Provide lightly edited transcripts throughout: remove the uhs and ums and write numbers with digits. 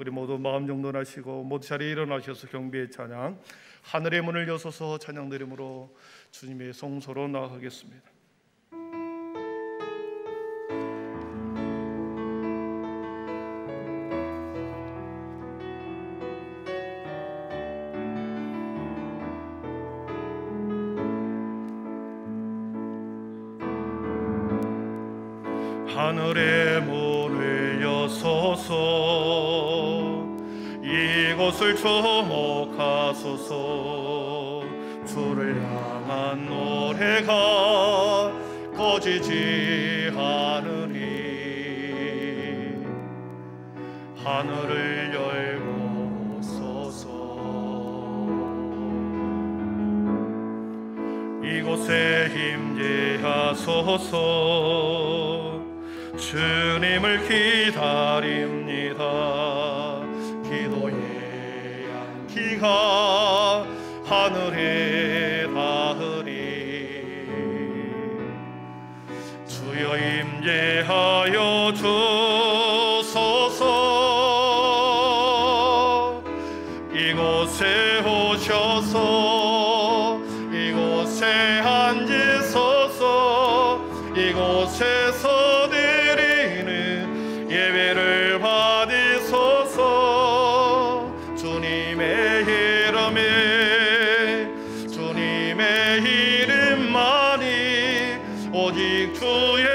우리 모두 마음 정돈하시고 모두 자리에 일어나셔서 경배의 찬양, 하늘의 문을 여서서 찬양 드림으로 주님의 성소로 나아가겠습니다. 하늘의 문을 여서서 이곳을 주목하소서. 주를 향한 노래가 꺼지지 않으니 하늘을 열고 서서 이곳에 임재하소서. 주님을 기다립니다. 기도의 향기가 하늘에 닿으니 주여 임재하여 주소서. 이곳에 오셔서 이곳에 앉으소서. 이곳에서 예배를 받으소서. 주님의 이름만이 오직 주의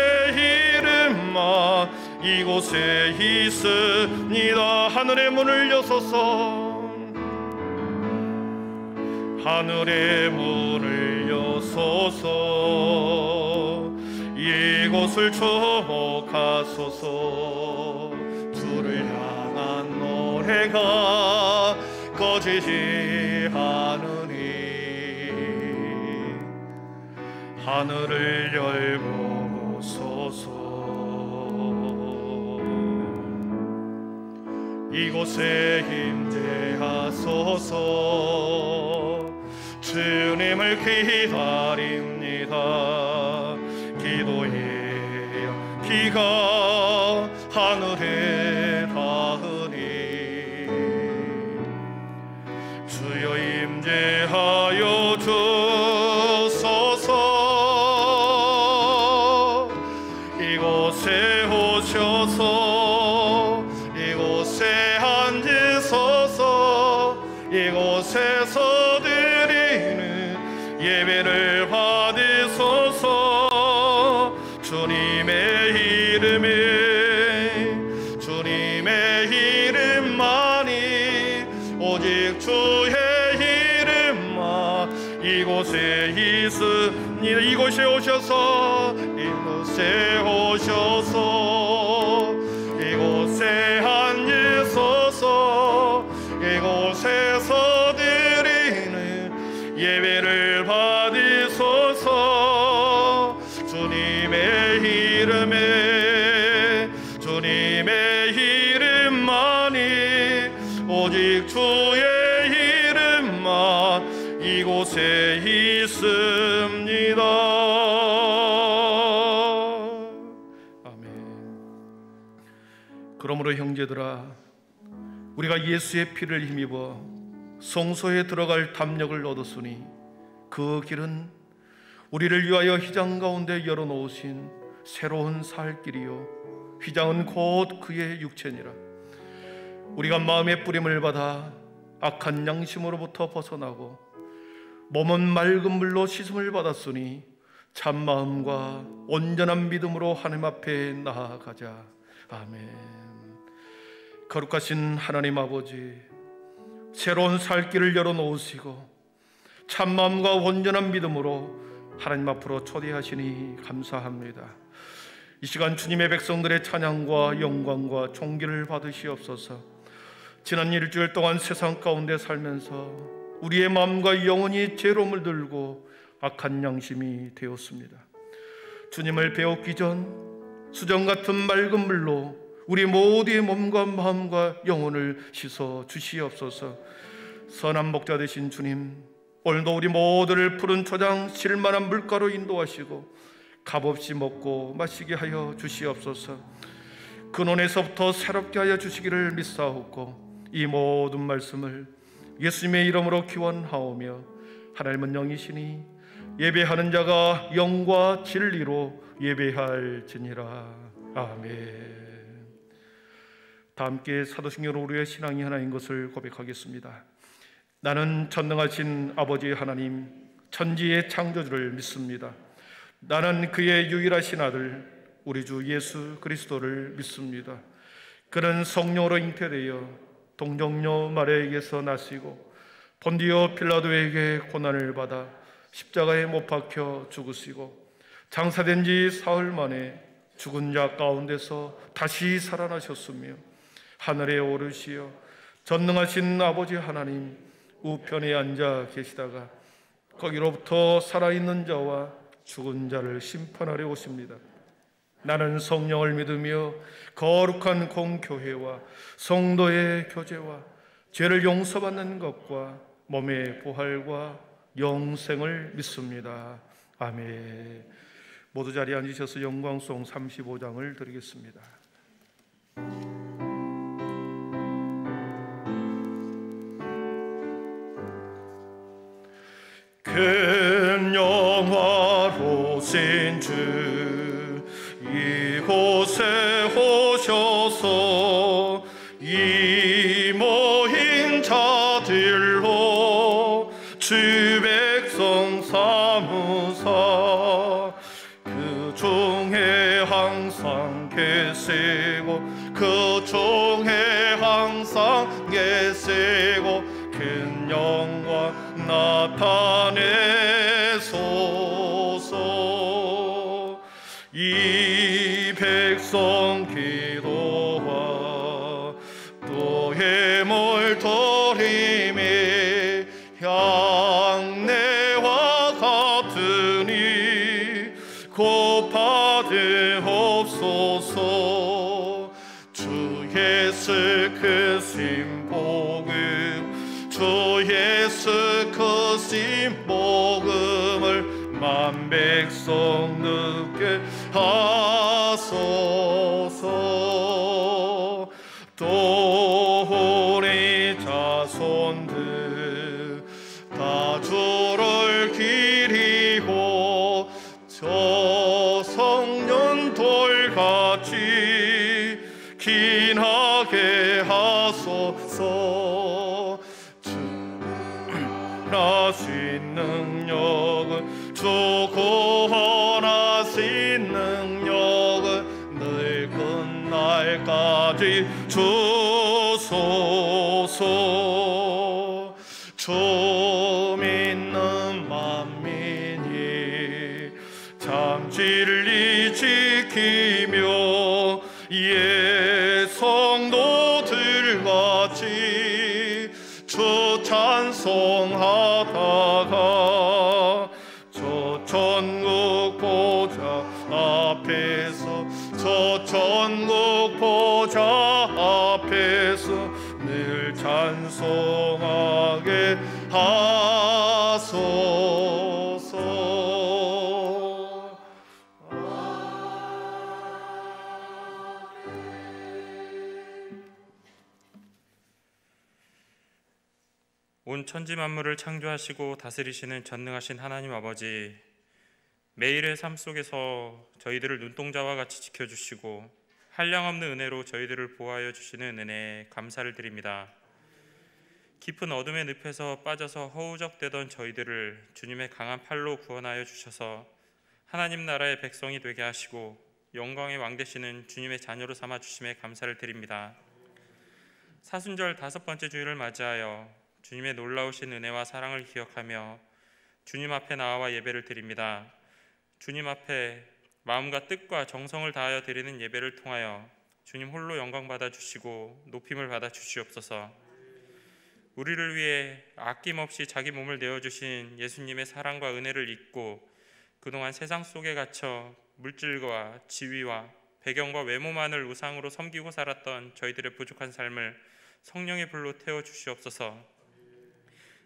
이름만 이곳에 있습니다. 하늘의 문을 여소서. 하늘의 문을 여소서. 이곳을 주목하소서. 주를 향한 노래가 꺼지지 않으니 하늘을 열고 서서. 이곳에 임재하소서. 주님을 기다립니다. 기도의 향기가 하늘에 닿으니 주여 임재하여 주소서. 이곳에 오셔서 이곳에 앉으소서. 이곳에서 드리는 예배를 받으소서. 주님의 이름만이 오직 주의 이름만 이곳에 있으니 이곳에 오셔서 이곳에 앉으소서. 이곳에서 드리는 예배를 받으소서. 주님의 이름만이 오직 주의 이름만 이곳에 있습니다. 아멘. 그러므로 형제들아, 우리가 예수의 피를 힘입어 성소에 들어갈 담력을 얻었으니 그 길은 우리를 위하여 휘장 가운데 열어놓으신 새로운 살 길이요 휘장은 곧 그의 육체니라. 우리가 마음의 뿌림을 받아 악한 양심으로부터 벗어나고 몸은 맑은 물로 씻음을 받았으니 참마음과 온전한 믿음으로 하나님 앞에 나아가자. 아멘. 거룩하신 하나님 아버지, 새로운 살 길을 열어놓으시고 참마음과 온전한 믿음으로 하나님 앞으로 초대하시니 감사합니다. 이 시간 주님의 백성들의 찬양과 영광과 존귀를 받으시옵소서. 지난 일주일 동안 세상 가운데 살면서 우리의 마음과 영혼이 죄로움을 들고 악한 양심이 되었습니다. 주님을 배웠기 전 수정 같은 맑은 물로 우리 모두의 몸과 마음과 영혼을 씻어 주시옵소서. 선한 목자 되신 주님, 오늘도 우리 모두를 푸른 초장 실만한 물가로 인도하시고 값없이 먹고 마시게 하여 주시옵소서. 근원에서부터 새롭게 하여 주시기를 믿사옵고 이 모든 말씀을 예수님의 이름으로 기원하오며 하나님은 영이시니 예배하는 자가 영과 진리로 예배할지니라. 아멘. 다 함께 사도신경으로 우리의 신앙이 하나인 것을 고백하겠습니다. 나는 전능하신 아버지 하나님, 천지의 창조주를 믿습니다. 나는 그의 유일하신 아들 우리 주 예수 그리스도를 믿습니다. 그는 성령으로 잉태되어 동정녀 마리아에게서 나시고 본디오 필라도에게 고난을 받아 십자가에 못 박혀 죽으시고 장사된 지 사흘 만에 죽은 자 가운데서 다시 살아나셨으며 하늘에 오르시어 전능하신 아버지 하나님 우편에 앉아 계시다가 거기로부터 살아있는 자와 죽은 자를 심판하려 오십니다. 나는 성령을 믿으며 거룩한 공교회와 성도의 교제와 죄를 용서받는 것과 몸의 부활과 영생을 믿습니다. 아멘. 모두 자리에 앉으셔서 영광송 35장을 드리겠습니다. 큰 영화로신 주 이곳에 오셔서 이 모인 자들로 주 백성 삼으사 그 중에 항상 계시고 그 중에 항상 계시고 큰 영광 나타내소서. 이 백성 기도와 또 해물 드림이 향내와 같으니 곧 받으옵소서. 주 예수 크신 복음 주 예수 크신 복음을 만 백성 듣게 하소서. 또 우리 자손들 다 주를 기리고 저 성년 돌같이 긴하게 하소서. 주하신 능력은 주 구원하신 능력은 늘 끝날까지 주소서. 주 믿는 만민이 참 진리 지키며 예 성도들같이 주 찬송하다가 저 천국 보좌 앞에서 저 천국 보좌 앞에서 늘 찬송하게 하소서. 온 천지 만물을 창조하시고 다스리시는 전능하신 하나님 아버지, 매일의 삶 속에서 저희들을 눈동자와 같이 지켜주시고 한량없는 은혜로 저희들을 보호하여 주시는 은혜에 감사를 드립니다. 깊은 어둠의 늪에서 빠져서 허우적대던 저희들을 주님의 강한 팔로 구원하여 주셔서 하나님 나라의 백성이 되게 하시고 영광의 왕 되시는 주님의 자녀로 삼아 주심에 감사를 드립니다. 사순절 5번째 주일을 맞이하여 주님의 놀라우신 은혜와 사랑을 기억하며 주님 앞에 나와 예배를 드립니다. 주님 앞에 마음과 뜻과 정성을 다하여 드리는 예배를 통하여 주님 홀로 영광 받아 주시고 높임을 받아 주시옵소서. 우리를 위해 아낌없이 자기 몸을 내어주신 예수님의 사랑과 은혜를 잊고 그동안 세상 속에 갇혀 물질과 지위와 배경과 외모만을 우상으로 섬기고 살았던 저희들의 부족한 삶을 성령의 불로 태워 주시옵소서.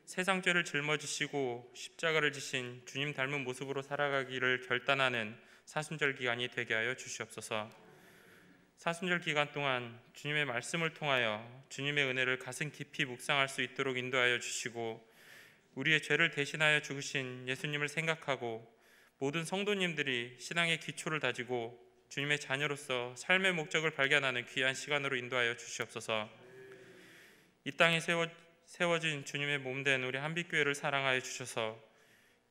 세상 죄를 짊어지시고 십자가를 지신 주님 닮은 모습으로 살아가기를 결단하는 사순절 기간이 되게 하여 주시옵소서. 사순절 기간 동안 주님의 말씀을 통하여 주님의 은혜를 가슴 깊이 묵상할 수 있도록 인도하여 주시고, 우리의 죄를 대신하여 죽으신 예수님을 생각하고 모든 성도님들이 신앙의 기초를 다지고 주님의 자녀로서 삶의 목적을 발견하는 귀한 시간으로 인도하여 주시옵소서. 이 땅에 세워진 주님의 몸된 우리 한빛교회를 사랑하여 주셔서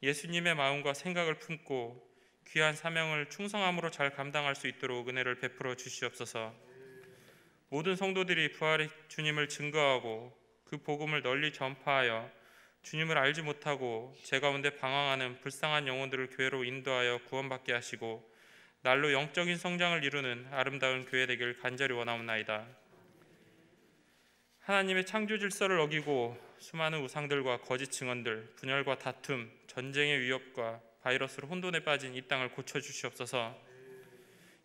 예수님의 마음과 생각을 품고 귀한 사명을 충성함으로 잘 감당할 수 있도록 은혜를 베풀어 주시옵소서. 모든 성도들이 부활의 주님을 증거하고 그 복음을 널리 전파하여 주님을 알지 못하고 죄 가운데 방황하는 불쌍한 영혼들을 교회로 인도하여 구원받게 하시고 날로 영적인 성장을 이루는 아름다운 교회 되길 간절히 원하옵나이다. 하나님의 창조 질서를 어기고 수많은 우상들과 거짓 증언들, 분열과 다툼, 전쟁의 위협과 바이러스로 혼돈에 빠진 이 땅을 고쳐주시옵소서.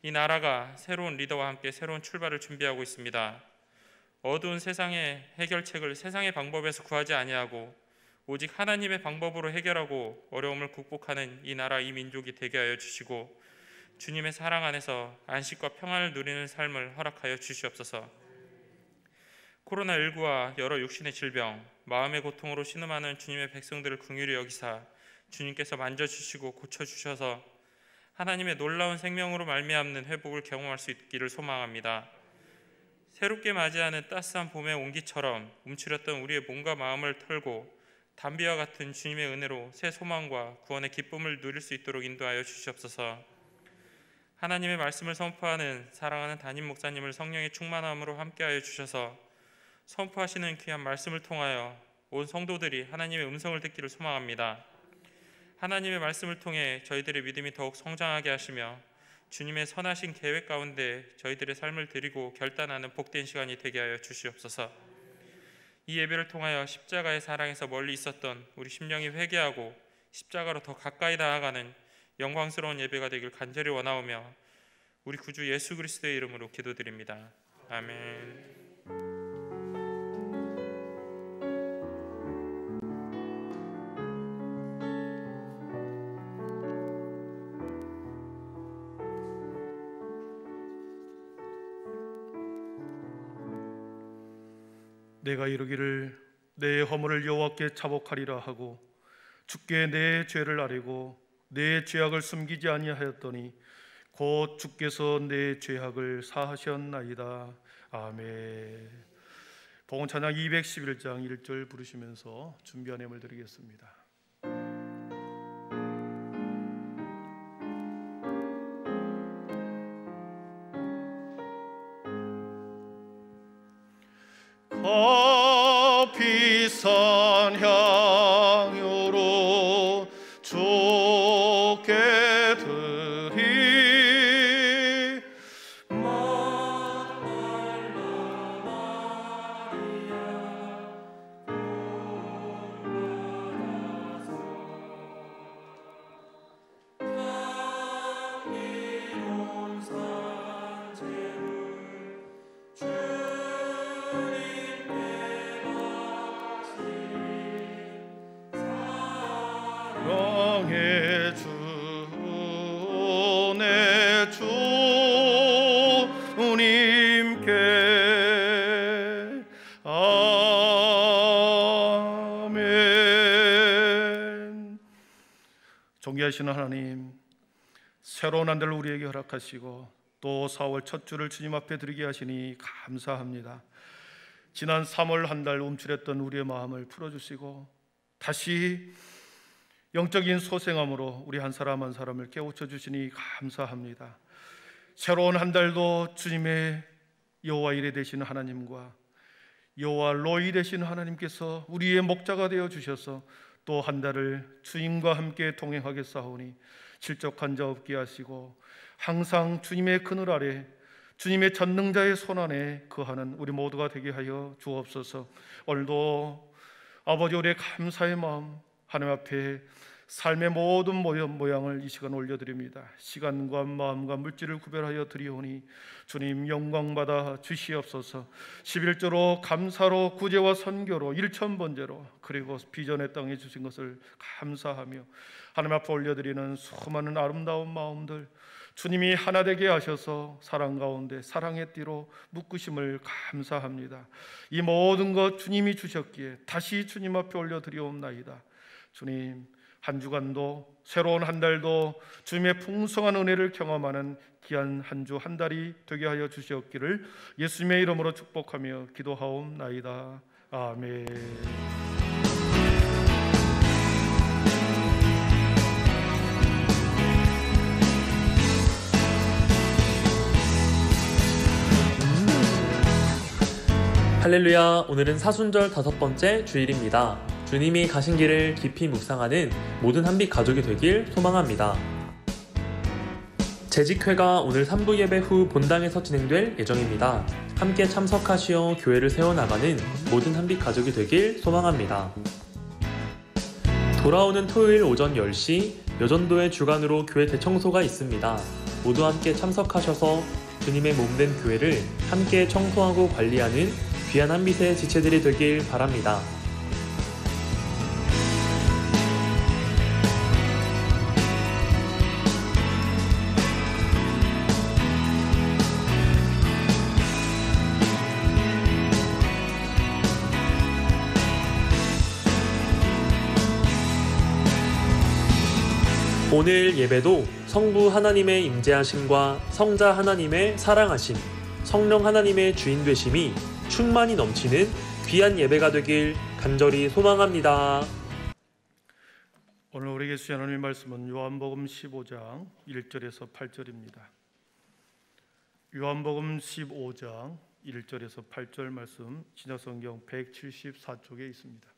이 나라가 새로운 리더와 함께 새로운 출발을 준비하고 있습니다. 어두운 세상의 해결책을 세상의 방법에서 구하지 아니하고 오직 하나님의 방법으로 해결하고 어려움을 극복하는 이 나라, 이 민족이 되게 하여 주시고 주님의 사랑 안에서 안식과 평안을 누리는 삶을 허락하여 주시옵소서. 코로나19와 여러 육신의 질병, 마음의 고통으로 신음하는 주님의 백성들을 긍휼히 여기사 주님께서 만져주시고 고쳐주셔서 하나님의 놀라운 생명으로 말미암는 회복을 경험할 수 있기를 소망합니다. 새롭게 맞이하는 따스한 봄의 온기처럼 움츠렸던 우리의 몸과 마음을 털고 담비와 같은 주님의 은혜로 새 소망과 구원의 기쁨을 누릴 수 있도록 인도하여 주시옵소서. 하나님의 말씀을 선포하는 사랑하는 담임 목사님을 성령의 충만함으로 함께하여 주셔서 선포하시는 귀한 말씀을 통하여 온 성도들이 하나님의 음성을 듣기를 소망합니다. 하나님의 말씀을 통해 저희들의 믿음이 더욱 성장하게 하시며 주님의 선하신 계획 가운데 저희들의 삶을 드리고 결단하는 복된 시간이 되게 하여 주시옵소서. 이 예배를 통하여 십자가의 사랑에서 멀리 있었던 우리 심령이 회개하고 십자가로 더 가까이 나아가는 영광스러운 예배가 되길 간절히 원하오며 우리 구주 예수 그리스도의 이름으로 기도드립니다. 아멘. 내가 이르기를 내 허물을 여호와께 자복하리라 하고 주께 내 죄를 아뢰고 내 죄악을 숨기지 아니하였더니 곧 주께서 내 죄악을 사하셨나이다. 아멘. 복음 찬양 211장 1절 부르시면서 준비한 예물 드리겠습니다. 비싼 향유로 주께 드리 마달라 마리아 본받아서 향기로운 사랑의 주 내 주님께 아멘. 존귀하시는 하나님, 새로운 한 달을 우리에게 허락하시고 또 4월 첫 주를 주님 앞에 드리게 하시니 감사합니다. 지난 3월 한 달 움츠렸던 우리의 마음을 풀어주시고 다시 영적인 소생함으로 우리 한 사람 한 사람을 깨우쳐 주시니 감사합니다. 새로운 한 달도 주님의 여호와 이레 되시는 하나님과 여호와 로이 되시는 하나님께서 우리의 목자가 되어 주셔서 또 한 달을 주님과 함께 동행하겠사오니 실족한 자 없게 하시고 항상 주님의 그늘 아래 주님의 전능자의 손 안에 거하는 우리 모두가 되게 하여 주옵소서. 오늘도 아버지 우리의 감사의 마음 하나님 앞에 삶의 모든 모양을 이 시간 올려드립니다. 시간과 마음과 물질을 구별하여 드리오니 주님 영광받아 주시옵소서. 11조로 감사로 구제와 선교로 일천번제로 그리고 비전의 땅에 주신 것을 감사하며 하나님 앞에 올려드리는 수많은 아름다운 마음들 주님이 하나 되게 하셔서 사랑 가운데 사랑의 띠로 묶으심을 감사합니다. 이 모든 것 주님이 주셨기에 다시 주님 앞에 올려드리옵나이다. 주님, 한 주간도 새로운 한 달도 주님의 풍성한 은혜를 경험하는 귀한 한 주 한 달이 되게 하여 주시옵기를 예수님의 이름으로 축복하며 기도하옵나이다. 아멘. 할렐루야. 오늘은 사순절 5번째 주일입니다. 주님이 가신 길을 깊이 묵상하는 모든 한빛 가족이 되길 소망합니다. 재직회가 오늘 3부 예배 후 본당에서 진행될 예정입니다. 함께 참석하시어 교회를 세워나가는 모든 한빛 가족이 되길 소망합니다. 돌아오는 토요일 오전 10시 여전도의 주관으로 교회 대청소가 있습니다. 모두 함께 참석하셔서 주님의 몸된 교회를 함께 청소하고 관리하는 귀한 한빛의 지체들이 되길 바랍니다. 오늘 예배도 성부 하나님의 임재하심과 성자 하나님의 사랑하심, 성령 하나님의 주인 되심이 충만히 넘치는 귀한 예배가 되길 간절히 소망합니다. 오늘 우리에게 주신 하나님의 말씀은 요한복음 15장 1절에서 8절입니다. 요한복음 15장 1절에서 8절 말씀 신약성경 174쪽에 있습니다.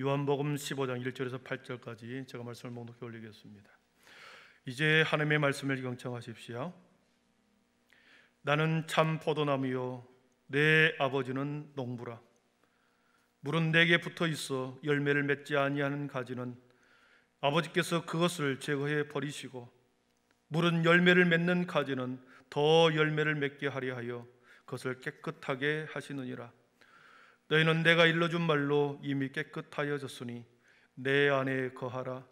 요한복음 15장 1절에서 8절까지 제가 말씀을 묵독해 올리겠습니다. 이제 하나님의 말씀을 경청하십시오. 나는 참 포도나무요 내 아버지는 농부라. 물은 내게 붙어 있어 열매를 맺지 아니하는 가지는 아버지께서 그것을 제거해 버리시고 물은 열매를 맺는 가지는 더 열매를 맺게 하려 하여 그것을 깨끗하게 하시느니라. 너희는 내가 일러준 말로 이미 깨끗하여졌으니 내 안에 거하라.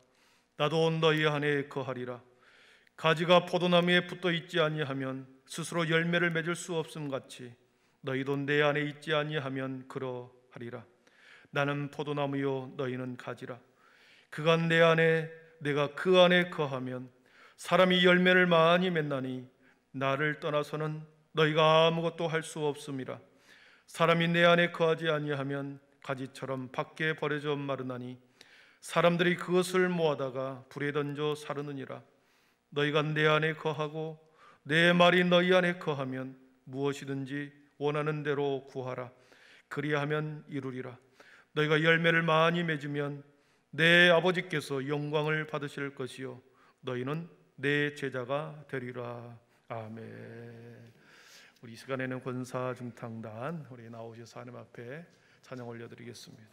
나도 너희 안에 거하리라. 가지가 포도나무에 붙어 있지 아니하면 스스로 열매를 맺을 수 없음 같이 너희도 내 안에 있지 아니하면 그러하리라. 나는 포도나무요 너희는 가지라. 그가 내 안에 내가 그 안에 거하면 사람이 열매를 많이 맺나니 나를 떠나서는 너희가 아무것도 할 수 없음이라. 사람이 내 안에 거하지 아니하면 가지처럼 밖에 버려져 마르나니 사람들이 그것을 모아다가 불에 던져 사르느니라. 너희가 내 안에 거하고 내 말이 너희 안에 거하면 무엇이든지 원하는 대로 구하라. 그리하면 이루리라. 너희가 열매를 많이 맺으면 내 아버지께서 영광을 받으실 것이요 너희는 내 제자가 되리라. 아멘. 우리 이 시간에는 권사 중탕단 우리 나오셔서 하나님 앞에 찬양 올려드리겠습니다.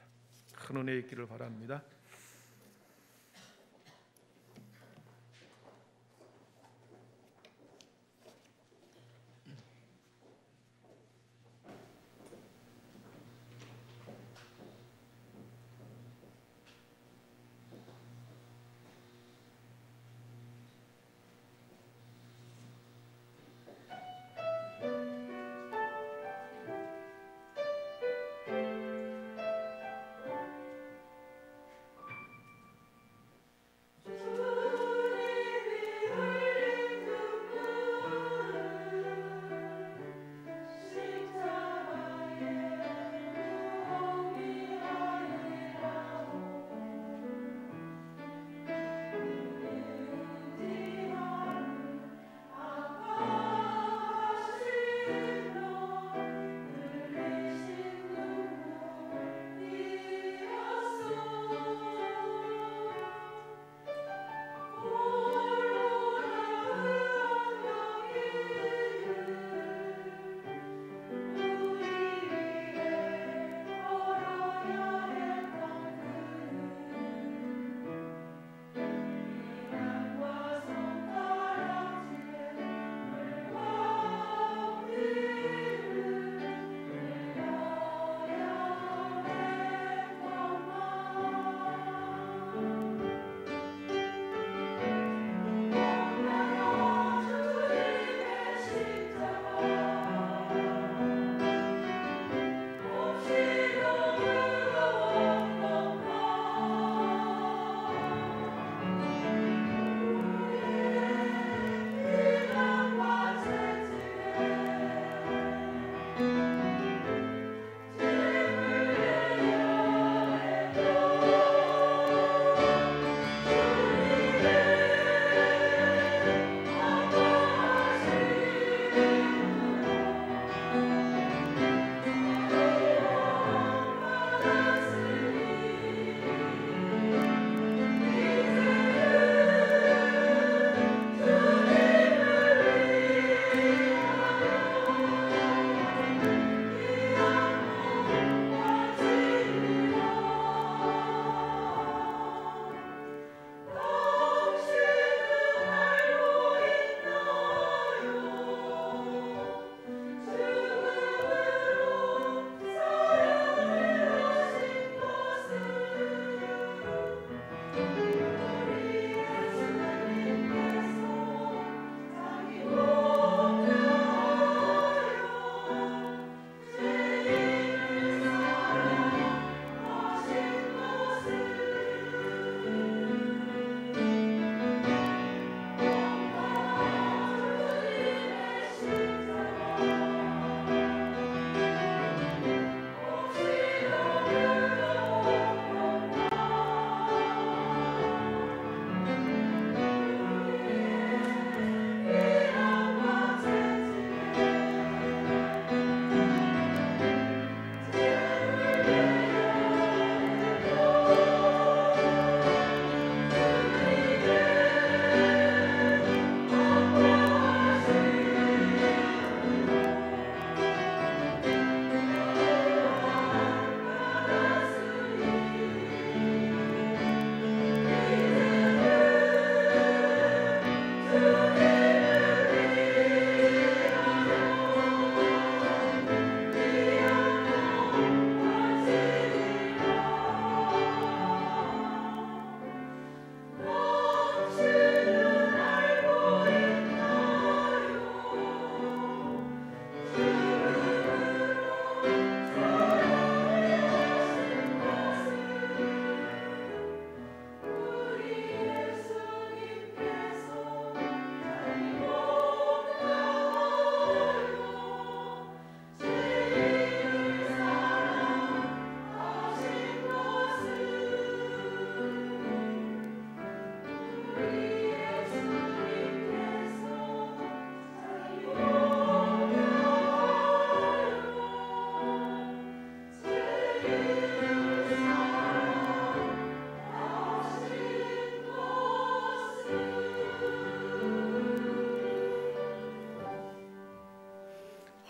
큰 은혜 있기를 바랍니다.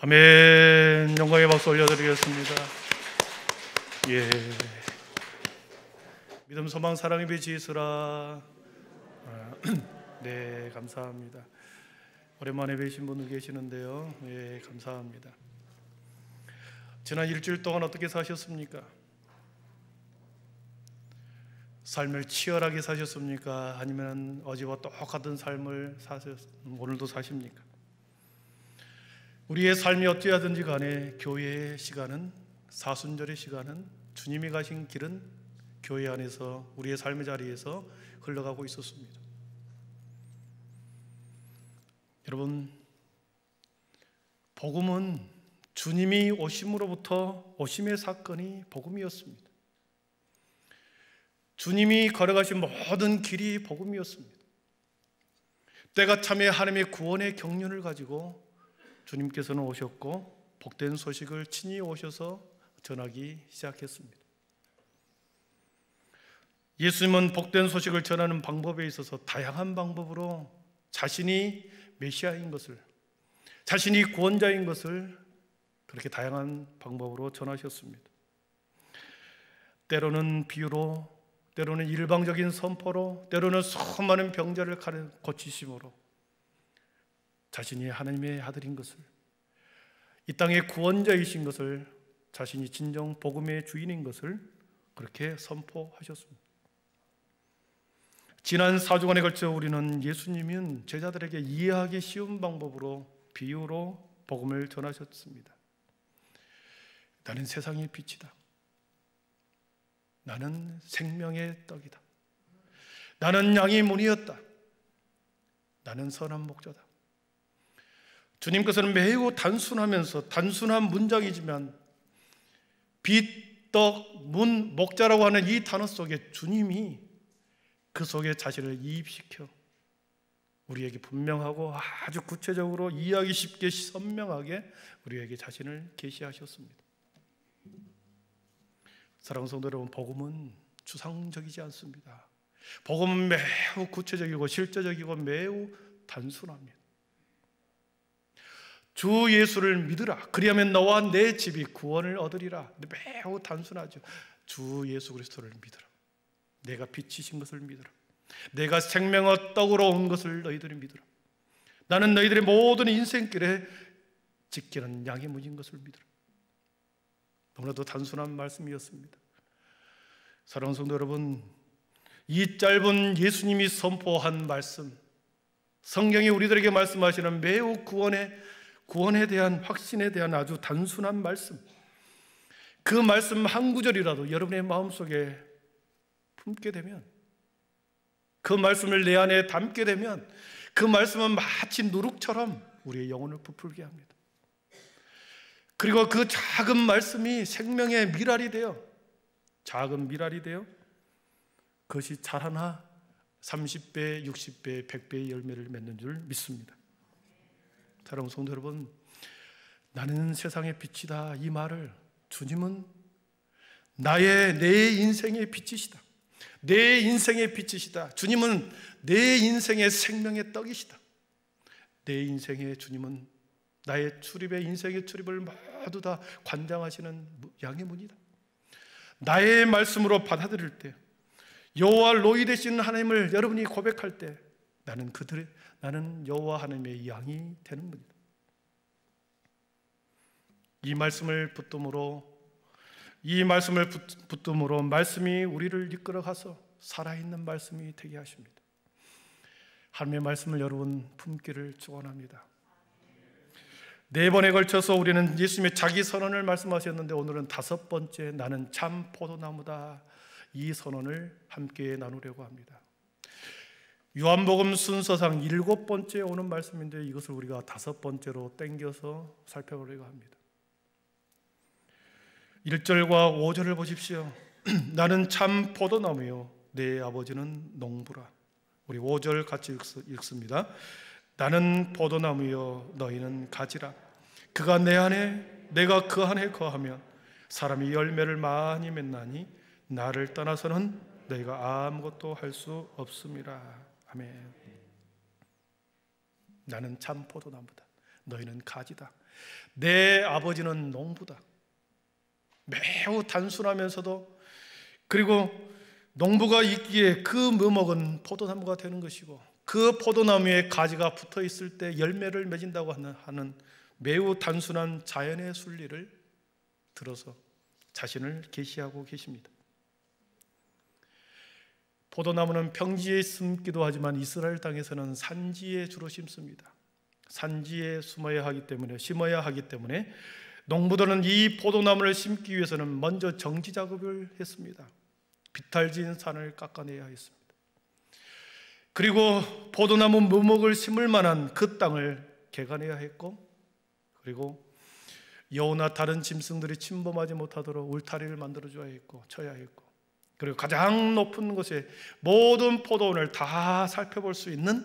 아멘. 영광의 박수 올려드리겠습니다. 예. 믿음, 소망, 사랑의 빛이 있으라. 네, 감사합니다. 오랜만에 뵈신 분들 계시는데요. 예, 감사합니다. 지난 일주일 동안 어떻게 사셨습니까? 삶을 치열하게 사셨습니까? 아니면 어제와 똑같은 삶을 오늘도 사십니까? 우리의 삶이 어찌하든지 간에 교회의 시간은, 사순절의 시간은, 주님이 가신 길은 교회 안에서 우리의 삶의 자리에서 흘러가고 있었습니다. 여러분, 복음은 주님이 오심으로부터 오심의 사건이 복음이었습니다. 주님이 걸어가신 모든 길이 복음이었습니다. 때가 참에 하나님의 구원의 경륜을 가지고 주님께서는 오셨고 복된 소식을 친히 오셔서 전하기 시작했습니다. 예수님은 복된 소식을 전하는 방법에 있어서 다양한 방법으로 자신이 메시아인 것을, 자신이 구원자인 것을 그렇게 다양한 방법으로 전하셨습니다. 때로는 비유로, 때로는 일방적인 선포로, 때로는 수많은 병자를 고치심으로 자신이 하나님의 아들인 것을, 이 땅의 구원자이신 것을, 자신이 진정 복음의 주인인 것을 그렇게 선포하셨습니다. 지난 4주간에 걸쳐 우리는 예수님은 제자들에게 이해하기 쉬운 방법으로, 비유로 복음을 전하셨습니다. 나는 세상의 빛이다. 나는 생명의 떡이다. 나는 양의 문이었다. 나는 선한 목자다. 주님께서는 매우 단순하면서, 단순한 문장이지만 빛, 떡, 문, 목자라고 하는 이 단어 속에 주님이 그 속에 자신을 이입시켜 우리에게 분명하고 아주 구체적으로 이해하기 쉽게 선명하게 우리에게 자신을 계시하셨습니다. 사랑하는 성도 여러분, 복음은 추상적이지 않습니다. 복음은 매우 구체적이고 실제적이고 매우 단순합니다. 주 예수를 믿으라. 그리하면 너와 내 집이 구원을 얻으리라. 매우 단순하죠. 주 예수 그리스도를 믿으라. 내가 빛이신 것을 믿으라. 내가 생명의 떡으로 온 것을 너희들이 믿으라. 나는 너희들의 모든 인생길에 지키는 양의 문인 것을 믿으라. 너무나도 단순한 말씀이었습니다. 사랑하는 성도 여러분, 이 짧은 예수님이 선포한 말씀, 성경이 우리들에게 말씀하시는 매우 구원에 대한, 확신에 대한 아주 단순한 말씀, 그 말씀 한 구절이라도 여러분의 마음속에 품게 되면, 그 말씀을 내 안에 담게 되면 그 말씀은 마치 누룩처럼 우리의 영혼을 부풀게 합니다. 그리고 그 작은 말씀이 생명의 밀알이 되어, 작은 밀알이 되어 그것이 자라나 30배, 60배, 100배의 열매를 맺는 줄 믿습니다. 사랑하는 성도 여러분, 나는 세상의 빛이다, 이 말을 주님은 내 인생의 빛이시다, 내 인생의 빛이시다, 주님은 내 인생의 생명의 떡이시다, 내 인생의 주님은 나의 출입의 인생의 출입을 모두 다 관장하시는 양의 문이다. 나의 말씀으로 받아들일 때, 여호와 로이 되시는 하나님을 여러분이 고백할 때, 나는 여호와 하나님의 양이 되는 분이다. 이 말씀을 붙듦으로 말씀이 우리를 이끌어가서 살아있는 말씀이 되게 하십니다. 하나님의 말씀을 여러분 품기를 축원합니다. 4번에 걸쳐서 우리는 예수님의 자기 선언을 말씀하셨는데, 오늘은 5번째, 나는 참 포도나무다, 이 선언을 함께 나누려고 합니다. 요한복음 순서상 7번째 오는 말씀인데, 이것을 우리가 5번째로 땡겨서 살펴보려고 합니다. 1절과 5절을 보십시오. 나는 참 포도나무요, 내 아버지는 농부라. 우리 5절 같이 읽습니다. 나는 포도나무요, 너희는 가지라. 그가 내 안에, 내가 그 안에 거하면 사람이 열매를 많이 맺나니 나를 떠나서는 너희가 아무것도 할 수 없음이라. 아멘. 나는 참 포도나무다, 너희는 가지다. 내 아버지는 농부다. 매우 단순하면서도, 그리고 농부가 있기에 그 묘목은 포도나무가 되는 것이고, 그 포도나무에 가지가 붙어 있을 때 열매를 맺는다고 하는 매우 단순한 자연의 순리를 들어서 자신을 계시하고 계십니다. 포도나무는 평지에 심기도 하지만 이스라엘 땅에서는 산지에 주로 심습니다. 산지에 심어야 하기 때문에 농부들은 이 포도나무를 심기 위해서는 먼저 정지 작업을 했습니다. 비탈진 산을 깎아내야 했습니다. 그리고 포도나무 묘목을 심을 만한 그 땅을 개간해야 했고, 그리고 여우나 다른 짐승들이 침범하지 못하도록 울타리를 만들어줘야 했고, 쳐야 했고, 그리고 가장 높은 곳에 모든 포도원을 다 살펴볼 수 있는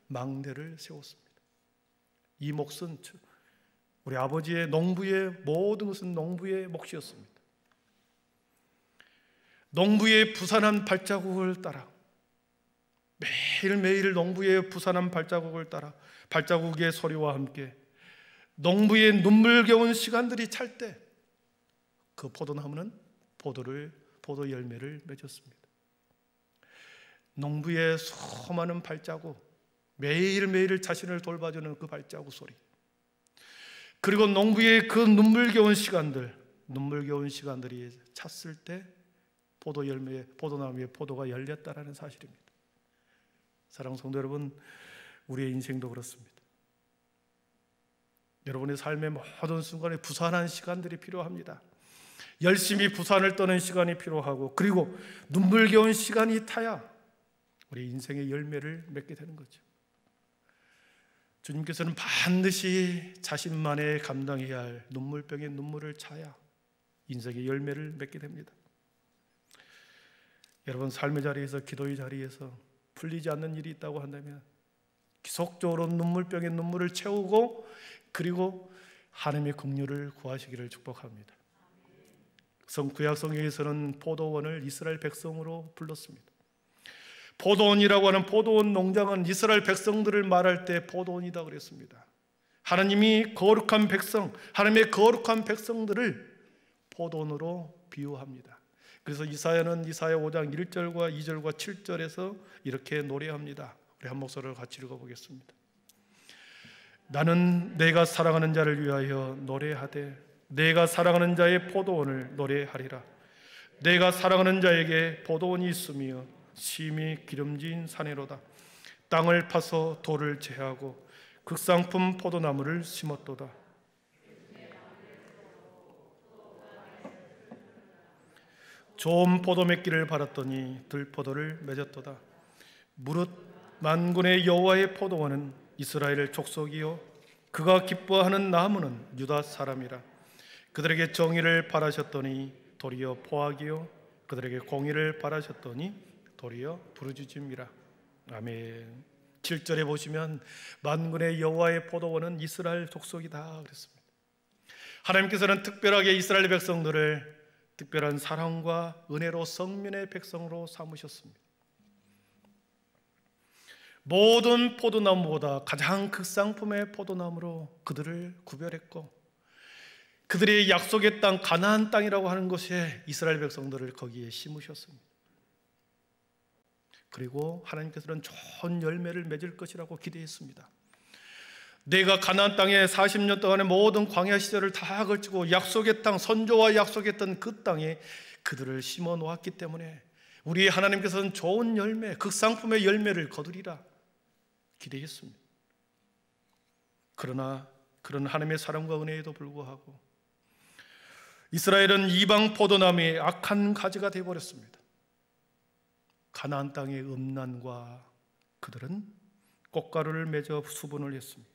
망대를 세웠습니다. 이 몫은 우리 아버지의 농부의 모든 것은 농부의 몫이었습니다. 농부의 부산한 발자국을 따라, 매일매일 농부의 부산한 발자국을 따라 발자국의 소리와 함께 농부의 눈물겨운 시간들이 찰 때 그 포도나무는 포도 열매를 맺었습니다. 농부의 수많은 발자국, 매일매일 자신을 돌봐주는 그 발자국 소리, 그리고 농부의 그 눈물겨운 시간들이 찼을 때 포도나무에 포도가 열렸다라는 사실입니다. 사랑하는 성도 여러분, 우리의 인생도 그렇습니다. 여러분의 삶의 모든 순간에 부산한 시간들이 필요합니다. 열심히 부산을 떠는 시간이 필요하고, 그리고 눈물겨운 시간이 타야 우리 인생의 열매를 맺게 되는 거죠. 주님께서는 반드시 자신만의 감당해야 할 눈물병의 눈물을 차야 인생의 열매를 맺게 됩니다. 여러분, 삶의 자리에서, 기도의 자리에서 풀리지 않는 일이 있다고 한다면 지속적으로 눈물병의 눈물을 채우고, 그리고 하나님의 긍휼을 구하시기를 축복합니다. 구약 성경에서는 포도원을 이스라엘 백성으로 불렀습니다. 포도원이라고 하는 포도원 농장은 이스라엘 백성들을 말할 때 포도원이다 그랬습니다. 하나님이 거룩한 백성, 하나님의 거룩한 백성들을 포도원으로 비유합니다. 그래서 이사야는 이사야 5장 1절과 2절과 7절에서 이렇게 노래합니다. 우리 한 목소리를 같이 읽어보겠습니다. 나는 내가 사랑하는 자를 위하여 노래하되 내가 사랑하는 자의 포도원을 노래하리라. 내가 사랑하는 자에게 포도원이 있으며 심히 기름진 산에로다. 땅을 파서 돌을 제하고 극상품 포도나무를 심었도다. 좋은 포도 맺기를 바랐더니 들포도를 맺었도다. 무릇 만군의 여호와의 포도원은 이스라엘의 족속이요 그가 기뻐하는 나무는 유다 사람이라. 그들에게 정의를 바라셨더니 도리어 포악이요 그들에게 공의를 바라셨더니 도리어 부르짖음이라. 아멘. 7절에 보시면 만군의 여호와의 포도원은 이스라엘 족속이다 그랬습니다. 하나님께서는 특별하게 이스라엘 백성들을 특별한 사랑과 은혜로 성민의 백성으로 삼으셨습니다. 모든 포도나무보다 가장 극상품의 포도나무로 그들을 구별했고, 그들의 약속의 땅 가나안 땅이라고 하는 곳에 이스라엘 백성들을 거기에 심으셨습니다. 그리고 하나님께서는 좋은 열매를 맺을 것이라고 기대했습니다. 내가 가나안 땅에 40년 동안의 모든 광야 시절을 다 걸치고 약속의 땅, 선조와 약속했던 그 땅에 그들을 심어 놓았기 때문에 우리 하나님께서는 좋은 열매, 극상품의 열매를 거두리라 기대했습니다. 그러나 그런 하나님의 사랑과 은혜에도 불구하고 이스라엘은 이방 포도나무의 악한 가지가 되어버렸습니다. 가나안 땅의 음란과 그들은 꽃가루를 맺어 수분을 했습니다.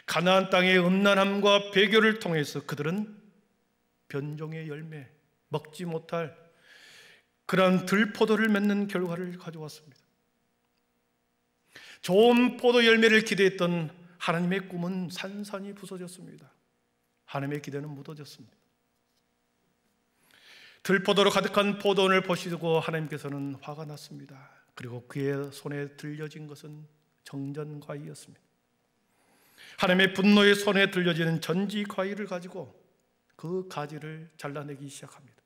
가나안 땅의 음란함과 배교를 통해서 그들은 변종의 열매, 먹지 못할 그러한 들포도를 맺는 결과를 가져왔습니다. 좋은 포도 열매를 기대했던 하나님의 꿈은 산산이 부서졌습니다. 하나님의 기대는 무너졌습니다. 들포도로 가득한 포도원을 보시고 하나님께서는 화가 났습니다. 그리고 그의 손에 들려진 것은 정전과이였습니다. 하나님의 분노의 손에 들려지는 전지 과일을 가지고 그 가지를 잘라내기 시작합니다.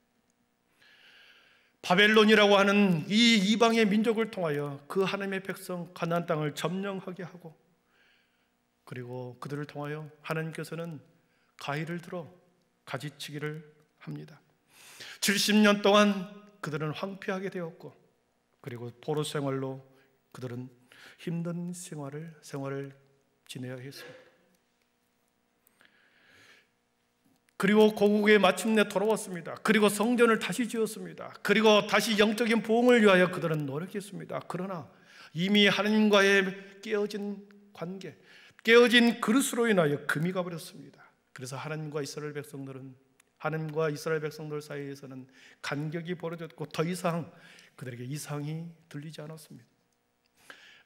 바벨론이라고 하는 이 이방의 민족을 통하여 그 하나님의 백성 가나안 땅을 점령하게 하고, 그리고 그들을 통하여 하나님께서는 가위를 들어 가지치기를 합니다. 70년 동안 그들은 황폐하게 되었고, 그리고 포로 생활로 그들은 힘든 생활을 지내야 했습니다. 그리고 고국에 마침내 돌아왔습니다. 그리고 성전을 다시 지었습니다. 그리고 다시 영적인 부흥을 위하여 그들은 노력했습니다. 그러나 이미 하나님과의 깨어진 관계, 깨어진 그릇으로 인하여 금이 가버렸습니다. 그래서 하나님과 이스라엘 백성들 사이에서는 간격이 벌어졌고 더 이상 그들에게 이상이 들리지 않았습니다.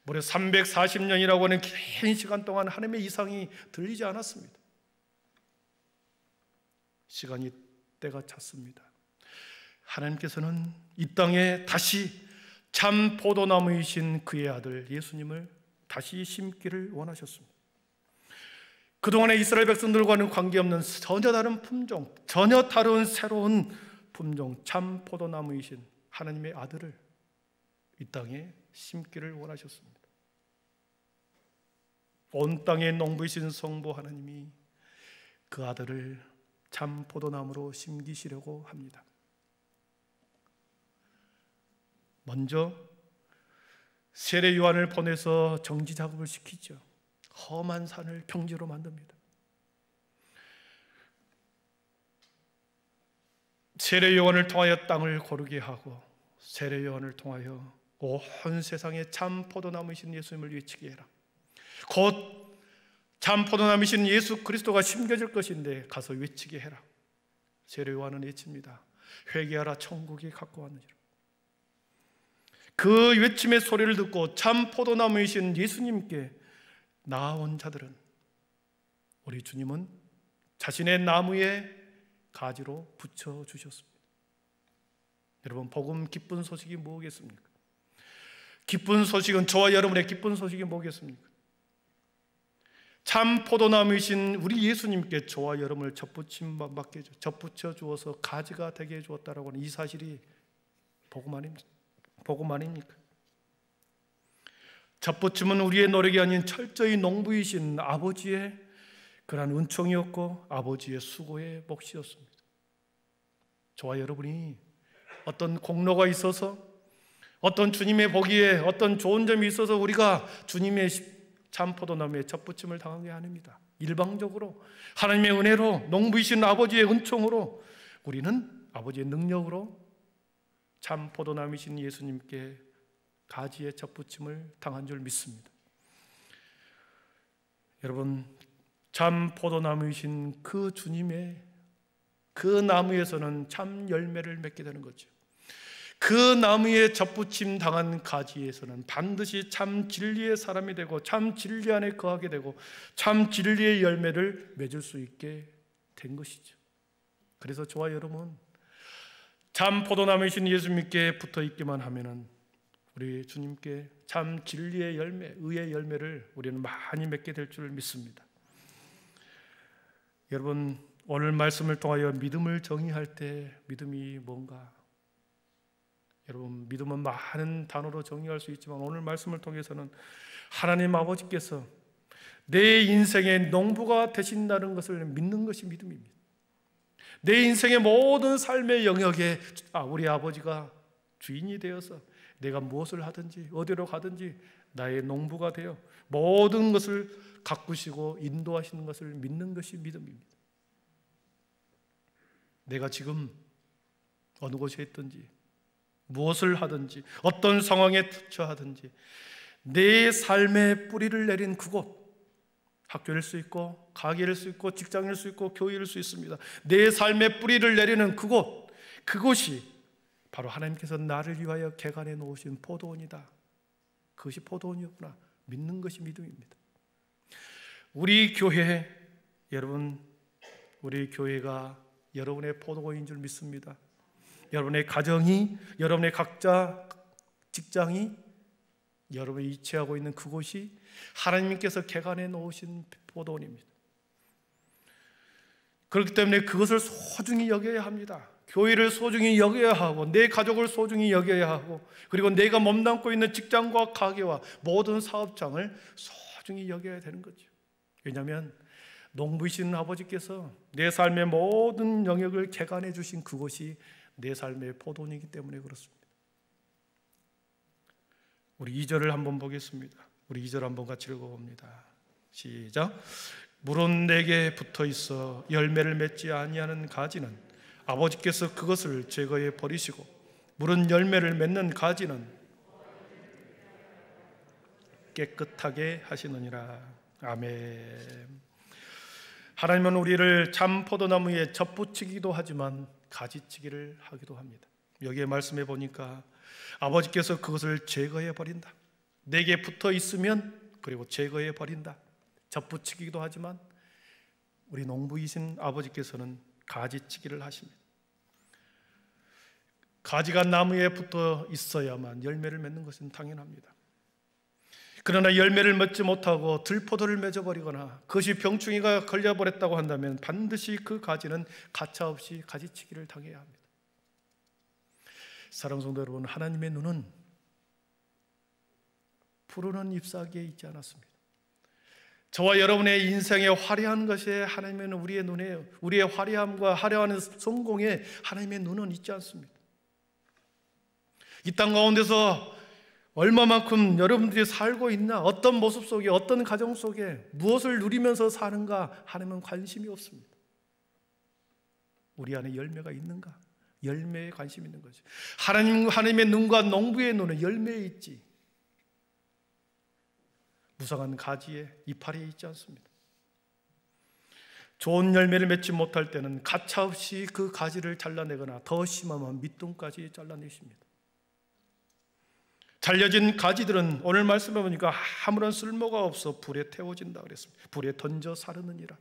무려 340년이라고 하는 긴 시간 동안 하나님의 이상이 들리지 않았습니다. 시간이 때가 찼습니다. 하나님께서는 이 땅에 다시 참 포도나무이신 그의 아들 예수님을 다시 심기를 원하셨습니다. 그동안의 이스라엘 백성들과는 관계없는 전혀 다른 품종, 전혀 다른 새로운 품종, 참 포도나무이신 하나님의 아들을 이 땅에 심기를 원하셨습니다. 온 땅의 농부이신 성부 하나님이 그 아들을 참 포도나무로 심기시려고 합니다. 먼저 세례 요한을 보내서 정지 작업을 시키죠. 험한 산을 평지로 만듭니다. 세례 요한을 통하여 땅을 고르게 하고, 세례 요한을 통하여 온 세상에 참 포도나무이신 예수님을 외치게 해라. 곧 참 포도나무이신 예수 그리스도가 심겨질 것인데 가서 외치게 해라. 세례 요한은 외칩니다. 회개하라, 천국이 가까웠느니라. 그 외침의 소리를 듣고 참 포도나무이신 예수님께 나아온 자들은, 우리 주님은 자신의 나무에 가지로 붙여주셨습니다. 여러분, 복음 기쁜 소식이 뭐겠습니까? 기쁜 소식은, 저와 여러분의 기쁜 소식이 뭐겠습니까? 참 포도나무이신 우리 예수님께 저와 여러분을 접붙여 주어서 가지가 되게 해주었다라고 하는 이 사실이 복음 아닙니까? 접붙임은 우리의 노력이 아닌 철저히 농부이신 아버지의 그러한 은총이었고 아버지의 수고의 몫이었습니다. 저와 여러분이 어떤 공로가 있어서, 어떤 주님의 보기에 어떤 좋은 점이 있어서 우리가 주님의 참 포도나무에 접붙임을 당한 게 아닙니다. 일방적으로 하나님의 은혜로, 농부이신 아버지의 은총으로, 우리는 아버지의 능력으로 참 포도나무이신 예수님께 가지의 접붙임을 당한 줄 믿습니다. 여러분, 참 포도나무이신 그 주님의 그 나무에서는 참 열매를 맺게 되는 거죠. 그 나무에 접붙임 당한 가지에서는 반드시 참 진리의 사람이 되고 참 진리 안에 거하게 되고 참 진리의 열매를 맺을 수 있게 된 것이죠. 그래서 저와 여러분, 참 포도나무이신 예수님께 붙어 있기만 하면은 우리 주님께 참 진리의 열매, 의의 열매를 우리는 많이 맺게 될 줄 믿습니다. 여러분, 오늘 말씀을 통하여 믿음을 정의할 때 믿음이 뭔가? 여러분, 믿음은 많은 단어로 정의할 수 있지만 오늘 말씀을 통해서는 하나님 아버지께서 내 인생의 농부가 되신다는 것을 믿는 것이 믿음입니다. 내 인생의 모든 삶의 영역에 우리 아버지가 주인이 되어서 내가 무엇을 하든지 어디로 가든지 나의 농부가 되어 모든 것을 가꾸시고 인도하시는 것을 믿는 것이 믿음입니다. 내가 지금 어느 곳에 있든지 무엇을 하든지 어떤 상황에 처하든지 내 삶의 뿌리를 내린 그곳, 학교일 수 있고 가게일 수 있고 직장일 수 있고 교회일 수 있습니다. 내 삶의 뿌리를 내리는 그곳이 바로 하나님께서 나를 위하여 개간해 놓으신 포도원이다. 그것이 포도원이었구나. 믿는 것이 믿음입니다. 우리 교회, 여러분, 우리 교회가 여러분의 포도원인 줄 믿습니다. 여러분의 가정이, 여러분의 각자 직장이 여러분이 위치하고 있는 그곳이 하나님께서 개간해 놓으신 포도원입니다. 그렇기 때문에 그것을 소중히 여겨야 합니다. 교회를 소중히 여겨야 하고, 내 가족을 소중히 여겨야 하고, 그리고 내가 몸담고 있는 직장과 가게와 모든 사업장을 소중히 여겨야 되는 거죠. 왜냐하면 농부이신 아버지께서 내 삶의 모든 영역을 개간해 주신 그곳이 내 삶의 포도원이기 때문에 그렇습니다. 우리 2절을 한번 보겠습니다. 우리 2절 한번 같이 읽어봅니다. 시작. 물은 내게 붙어 있어 열매를 맺지 아니하는 가지는 아버지께서 그것을 제거해 버리시고, 물은 열매를 맺는 가지는 깨끗하게 하시느니라. 아멘. 하나님은 우리를 참 포도나무에 접붙이기도 하지만 가지치기를 하기도 합니다. 여기에 말씀해 보니까 아버지께서 그것을 제거해 버린다. 내게 붙어 있으면 그리고 제거해 버린다. 접붙이기도 하지만 우리 농부이신 아버지께서는 가지치기를 하십니다. 가지가 나무에 붙어 있어야만 열매를 맺는 것은 당연합니다. 그러나 열매를 맺지 못하고 들포도를 맺어버리거나 그것이 병충해가 걸려버렸다고 한다면 반드시 그 가지는 가차없이 가지치기를 당해야 합니다. 사랑하는 성도 여러분, 하나님의 눈은 푸르른 잎사귀에 있지 않았습니다. 저와 여러분의 인생의 화려한 것에 하나님의 우리의 눈에, 우리의 화려함과 화려한 성공에 하나님의 눈은 있지 않습니다. 이 땅 가운데서 얼마만큼 여러분들이 살고 있나, 어떤 모습 속에, 어떤 가정 속에 무엇을 누리면서 사는가, 하나님은 관심이 없습니다. 우리 안에 열매가 있는가, 열매에 관심이 있는 거죠. 하나님의 눈과 농부의 눈은 열매에 있지, 무성한 가지에 이파리에 있지 않습니다. 좋은 열매를 맺지 못할 때는 가차없이 그 가지를 잘라내거나 더 심하면 밑둥까지 잘라내십니다. 잘려진 가지들은 오늘 말씀해 보니까 아무런 쓸모가 없어 불에 태워진다 그랬습니다. 불에 던져 사르느니라.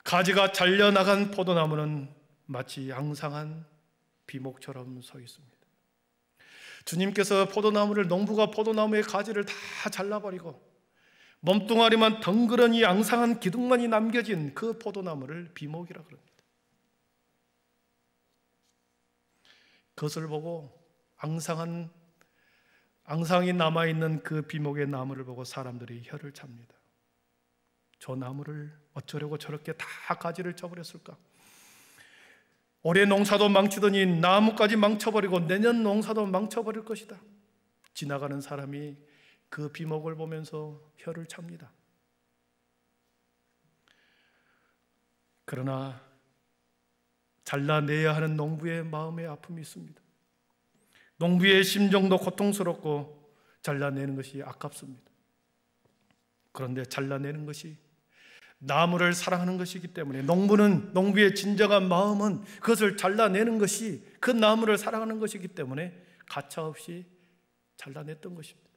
가지가 잘려나간 포도나무는 마치 앙상한 비목처럼 서 있습니다. 주님께서 포도나무를, 농부가 포도나무의 가지를 다 잘라버리고 몸뚱아리만 덩그러니 앙상한 기둥만이 남겨진 그 포도나무를 비목이라 그럽니다. 그것을 보고 앙상이 남아있는 그 비목의 나무를 보고 사람들이 혀를 찹니다. 저 나무를 어쩌려고 저렇게 다 가지를 쳐버렸을까? 올해 농사도 망치더니 나무까지 망쳐버리고 내년 농사도 망쳐버릴 것이다. 지나가는 사람이 그 비목을 보면서 혀를 찹니다. 그러나 잘라내야 하는 농부의 마음에 아픔이 있습니다. 농부의 심정도 고통스럽고 잘라내는 것이 아깝습니다. 그런데 잘라내는 것이 나무를 사랑하는 것이기 때문에 농부의 진정한 마음은 그것을 잘라내는 것이 그 나무를 사랑하는 것이기 때문에 가차없이 잘라냈던 것입니다.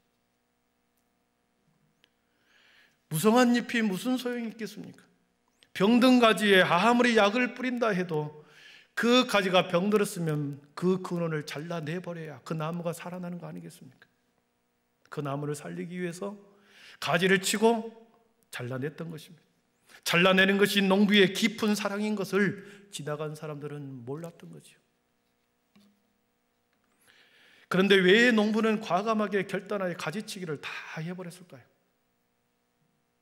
무성한 잎이 무슨 소용이 있겠습니까? 병든 가지에 아무리 약을 뿌린다 해도 그 가지가 병들었으면 그 근원을 잘라내버려야 그 나무가 살아나는 거 아니겠습니까? 그 나무를 살리기 위해서 가지를 치고 잘라냈던 것입니다. 잘라내는 것이 농부의 깊은 사랑인 것을 지나간 사람들은 몰랐던 거죠. 그런데 왜 농부는 과감하게 결단하여 가지치기를 다 해버렸을까요?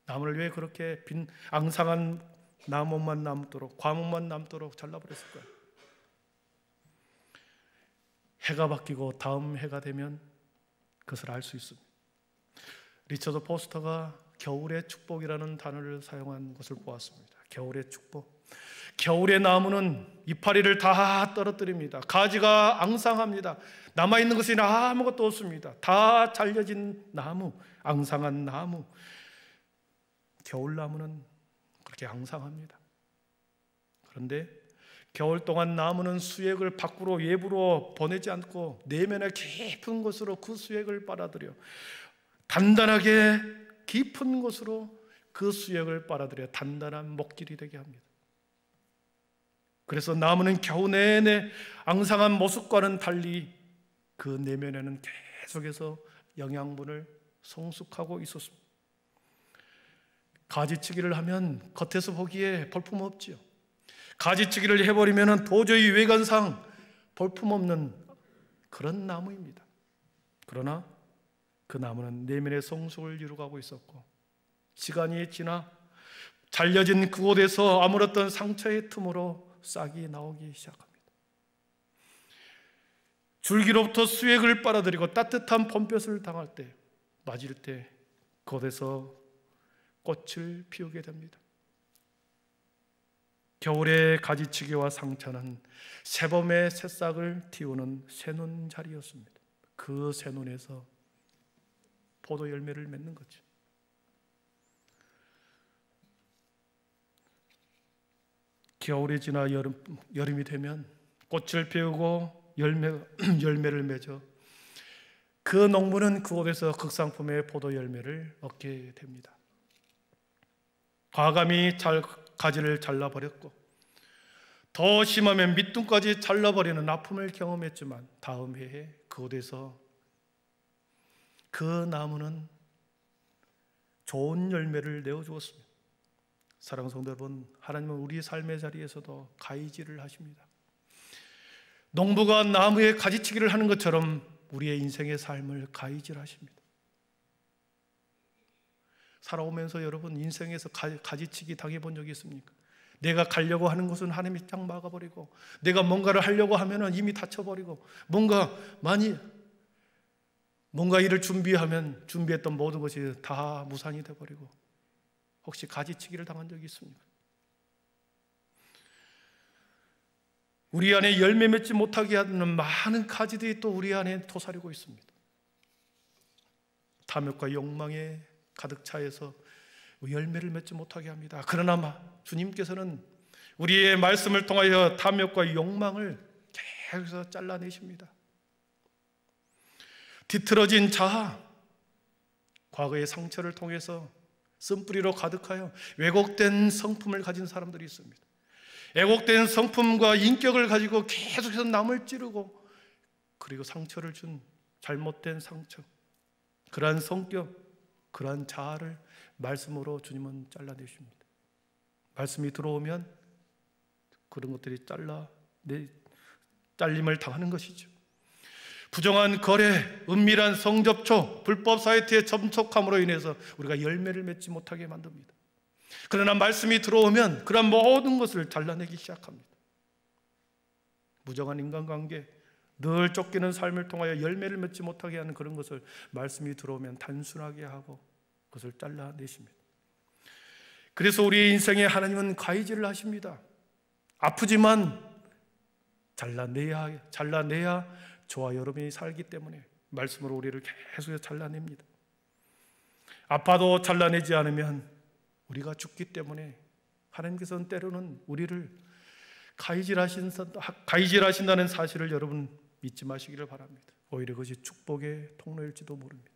나무를 왜 그렇게 앙상한 나무만 남도록, 과목만 남도록 잘라버렸을까요? 해가 바뀌고 다음 해가 되면 그것을 알 수 있습니다. 리처드 포스터가 겨울의 축복이라는 단어를 사용한 것을 보았습니다. 겨울의 축복. 겨울의 나무는 이파리를 다 떨어뜨립니다. 가지가 앙상합니다. 남아있는 것이 아무것도 없습니다. 다 잘려진 나무, 앙상한 나무. 겨울나무는 그렇게 앙상합니다. 그런데 겨울 동안 나무는 수액을 밖으로 외부로 보내지 않고 내면의 깊은 곳으로 그 수액을 빨아들여 단단하게 깊은 곳으로 그 수액을 빨아들여 단단한 목질이 되게 합니다. 그래서 나무는 겨우 내내 앙상한 모습과는 달리 그 내면에는 계속해서 영양분을 성숙하고 있었습니다. 가지치기를 하면 겉에서 보기에 볼품없지요. 가지치기를 해버리면 도저히 외관상 볼품없는 그런 나무입니다. 그러나 그 나무는 내면의 성숙을 이루어가고 있었고, 시간이 지나 잘려진 그곳에서 아물었던 상처의 틈으로 싹이 나오기 시작합니다. 줄기로부터 수액을 빨아들이고 따뜻한 봄볕을 당할 때, 맞을 때 그곳에서 꽃을 피우게 됩니다. 겨울의 가지치기와 상처는 새봄의 새싹을 틔우는 새눈 자리였습니다. 그 새눈에서 포도 열매를 맺는 거죠. 겨울이 지나 여름이 되면 꽃을 피우고 열매를 맺어 그 농부는 그곳에서 극상품의 포도 열매를 얻게 됩니다. 과감히 가지를 잘라버렸고, 더 심하면 밑둥까지 잘라버리는 아픔을 경험했지만 다음 해에 그곳에서 그 나무는 좋은 열매를 내어주었습니다. 사랑하는 성도 여러분, 하나님은 우리 삶의 자리에서도 가위질을 하십니다. 농부가 나무에 가지치기를 하는 것처럼 우리의 인생의 삶을 가위질하십니다. 살아오면서 여러분 인생에서 가지치기 당해본 적이 있습니까? 내가 가려고 하는 곳은 하나님이 딱 막아버리고, 내가 뭔가를 하려고 하면 이미 다쳐버리고, 뭔가 일을 준비하면 준비했던 모든 것이 다 무산이 돼버리고, 혹시 가지치기를 당한 적이 있습니까? 우리 안에 열매 맺지 못하게 하는 많은 가지들이 또 우리 안에 도사리고 있습니다. 탐욕과 욕망에 가득 차여서 열매를 맺지 못하게 합니다. 그러나 주님께서는 우리의 말씀을 통하여 탐욕과 욕망을 계속해서 잘라내십니다. 뒤틀어진 자아, 과거의 상처를 통해서 쓴뿌리로 가득하여 왜곡된 성품을 가진 사람들이 있습니다. 왜곡된 성품과 인격을 가지고 계속해서 남을 찌르고, 그리고 상처를 준 잘못된 상처, 그러한 성격, 그러한 자아를 말씀으로 주님은 잘라내십니다. 말씀이 들어오면 그런 것들이 잘림을 당하는 것이죠. 부정한 거래, 은밀한 성접촉, 불법 사이트에 접촉함으로 인해서 우리가 열매를 맺지 못하게 만듭니다. 그러나 말씀이 들어오면 그런 모든 것을 잘라내기 시작합니다. 무정한 인간관계, 늘 쫓기는 삶을 통하여 열매를 맺지 못하게 하는 그런 것을 말씀이 들어오면 단순하게 하고 그것을 잘라내십니다. 그래서 우리의 인생에 하나님은 가위질을 하십니다. 아프지만 잘라내야 저와 여러분이 살기 때문에 말씀으로 우리를 계속 잘라냅니다. 아파도 잘라내지 않으면 우리가 죽기 때문에 하나님께서는 때로는 우리를 가위질하신다는 사실을 여러분 믿지 마시기를 바랍니다. 오히려 그것이 축복의 통로일지도 모릅니다.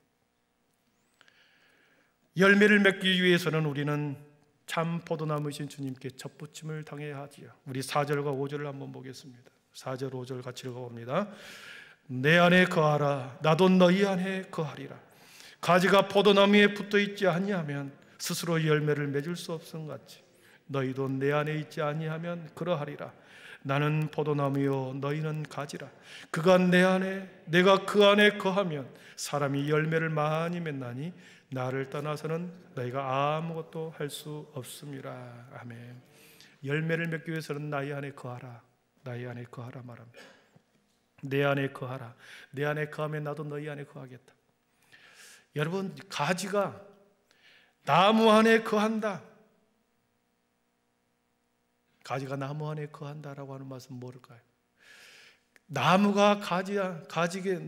열매를 맺기 위해서는 우리는 참 포도나무이신 주님께 접붙임을 당해야 하지요. 우리 4절과 5절을 한번 보겠습니다. 4절 5절 같이 읽어봅니다. 내 안에 거하라, 나도 너희 안에 거하리라. 가지가 포도나무에 붙어있지 아니하면 스스로 열매를 맺을 수 없음 같이 너희도 내 안에 있지 아니하면 그러하리라. 나는 포도나무요 너희는 가지라. 그가 내 안에 내가 그 안에 거하면 사람이 열매를 많이 맺나니 나를 떠나서는 너희가 아무것도 할 수 없음이라. 아멘. 열매를 맺기 위해서는 나의 안에 거하라, 나의 안에 거하라 말합니다. 내 안에 거하라. 내 안에 거하면 나도 너희 안에 거하겠다. 여러분, 가지가 나무 안에 거한다. 가지가 나무 안에 거한다라고 하는 말씀은 뭘까요? 나무가